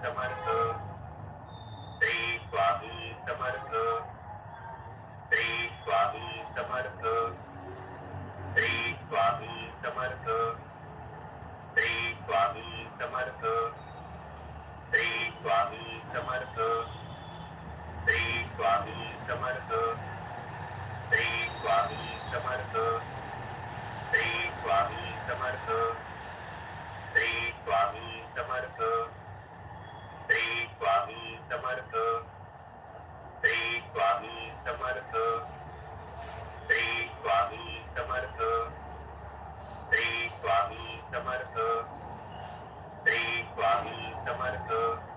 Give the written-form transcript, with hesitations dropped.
Samarth. Shri Swami Samarth. Shri Swami Samarth. Shri Swami Samarth. Shri Swami Samarth. Shri Swami Samarth. Shri Swami Samarth. Shri Swami Samarth. Shri Swami Samarth. Shri Swami Samarth. Shri Swami Samarth. Shri Swami Samarth. Shri Swami Samarth. Shri Swami Samarth. Shri Swami Samarth.